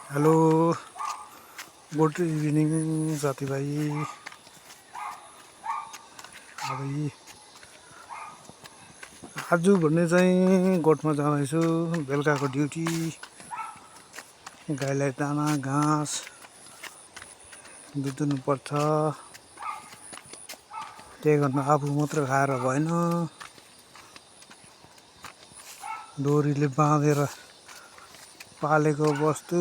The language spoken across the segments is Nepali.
हेलो गुड इभिनिङ साथीभाइ। अब आज भन्ने चाहिँ गोठमा जाँदैछु। बेलुकाको ड्युटी, गाईलाई दाना घाँस दुध्नु पर्छ। त्यही गर्न आफू मात्र खाएर भएन, डोरीले बाँधेर पालेको वस्तु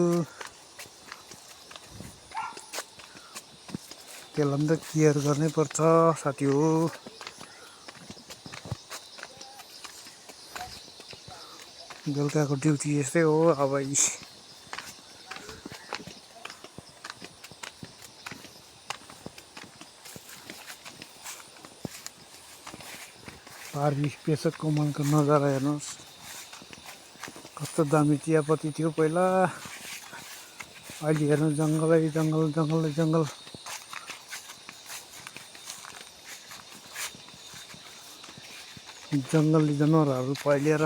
त्यसलाई पनि त केयर गर्नै पर्छ साथी हो। बेलुकाको ड्युटी यस्तै हो। अब पारी पेसोक कमानको नजारा हेर्नुहोस्, कस्तो दामी चियापत्ती थियो पहिला। अहिले हेर्नु जङ्गलै जङ्गल जङ्गलै जङ्गल। जङ्गली जनावरहरू फैलिएर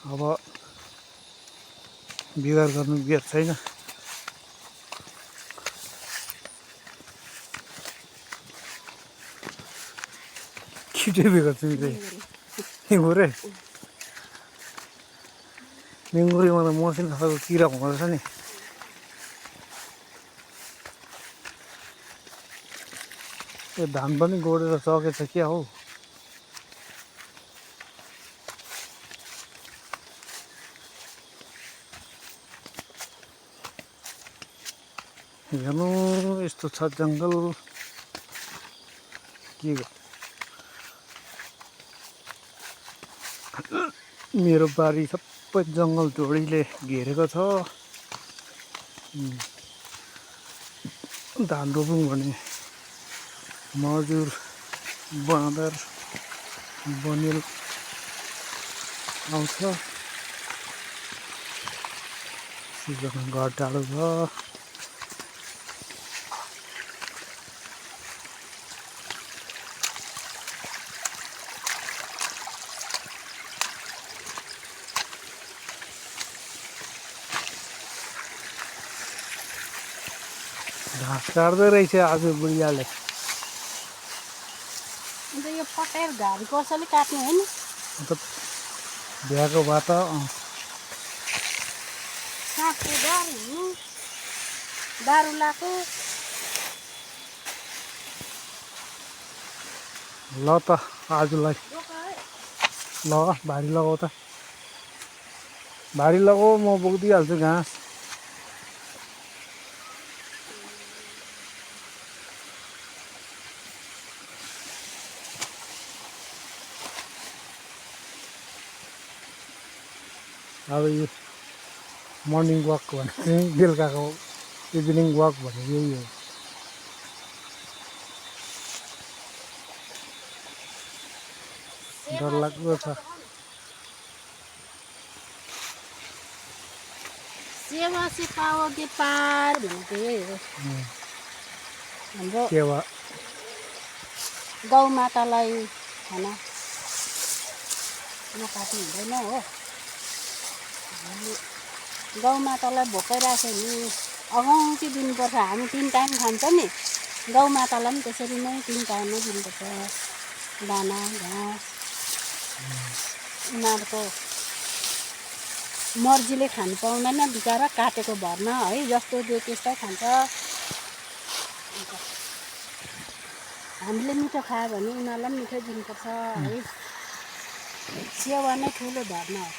अब बिगार गर्नु बिहेर छैन। छिटै बिगार्छु निङ्गुरे निङ्गुरेमा त मसिनो खालको किरा हुँदो रहेछ नि। यो धान पनि गोडेर सकेछ क्या हो। हेर्नु यस्तो छ जङ्गल, के मेरो बारी सबै जङ्गल झोडीले घेरेको छ। धान रोपौँ भने मजुर बाँदर बनेल आउँछ। सिजनमा घर टाढो छ। घाँस काट्दै रहेछ आज बुढियाले। अन्त यो पटेर घारी कसैले काट्ने होइन? अन्त भ्याएको भए त साँपको डर हुनु, दारुलाको। ल त आजलाई ल भारी लगाऊ त, भारी लगाऊ, म बोकिदिइहाल्छु घाँस। अब यो मर्निङ वाक भनेको चाहिँ बेलुकाको इभिनिङ वाक भनेको यही हो। डरलाग्दो छ। सेवा से पाओगे पार भनेको यही हो। हाम्रो सेवा गौ मातालाई खाना नकाट्नु हुँदैन हो। गौ मातालाई भोकै राख्यो भने अगाउँची दिनुपर्छ। हामी 3 टाइम खान्छ नि, गौ मातालाई पनि त्यसरी नै 3 टाइममै दिनुपर्छ दाना घाँस। उनीहरूको मर्जीले खानु पाउँदैन बिचरा, काटेको भरमा है, जस्तो दियो त्यस्तै खान्छ। हामीले मिठो खायो भने उनीहरूलाई पनि मिठो दिनुपर्छ है। सेवा नै ठुलो धर्म हो।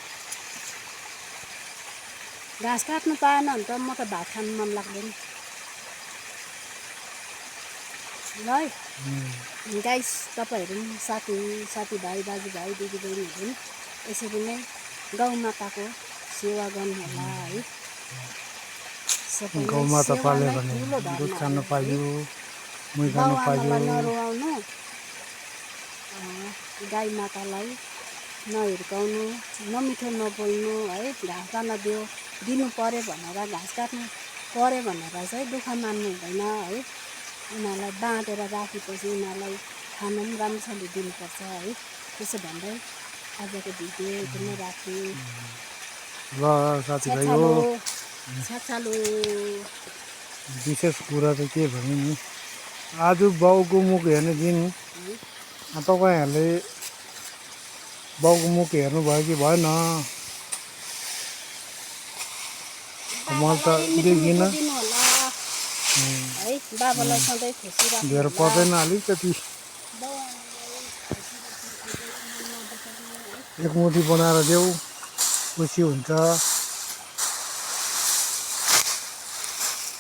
घाँस काट्नु पाएन भने त म त भात खानु मन लाग्दैन ल है। गाइस, तपाईँहरू पनि साथीभाइ दाजुभाइ दिदीबहिनीहरू पनि यसरी नै गौ माताको सेवा गर्नुहोला है। गौ माता पाल्यो भने दुध खानु पाइयो, मुही खानु पाइयो। नरुवाउनु, गाई मातालाई नहिर्काउनु, नमिठो नबोल्नु है। घाँस दाना दिनु पऱ्यो भनेर, घाँस काट्नु पऱ्यो भनेर चाहिँ दुःख मान्नु हुँदैन है। उनीहरूलाई बाँधेर राखेपछि उनीहरूलाई खानु पनि राम्रोसँगले दिनुपर्छ है। त्यसो भन्दै आजको भिडियो यतिमै राखेँ। ल साथीभाइ हो छ्याछालो विशेष कुरा त के भने नि आज बाउको मुख हेर्ने दिन तपाईँहरूले बाउको मुख हेर्नुभयो कि भएन मैले त देखिनँ है बाबालाई सधैँ खुसी राख्नु धेर पर्दैन अलिकति एक मुठी बनाएर देऊ खुसी हुन्छ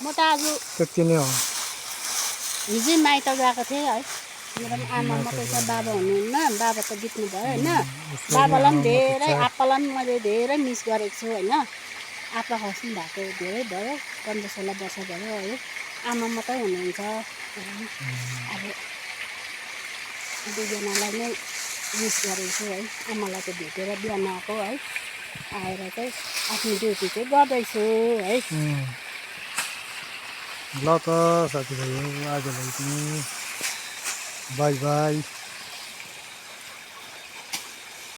म त आज त्यति नै हो हिजै माइत गएको थिएँ है मेरो पनि आमा मात्रै छ बाबा हुनुहुन्न बाबा त बित्नु भयो होइन बाबालाई पनि धेरै आप्पालाई पनि मैले धेरै मिस गरेको छु होइन आप्पा खस्नु भएको धेरै भयो 15-16 वर्ष भयो है आमा मात्रै हुनुहुन्छ अब दुईजनालाई नै मिस गरेको छु है आमालाई त भेटेर बिहान आएको है आएर चाहिँ आफ्नो ड्युटी चाहिँ गर्दैछु है ल त साथीभाइ आजलाई पनि बाई बाई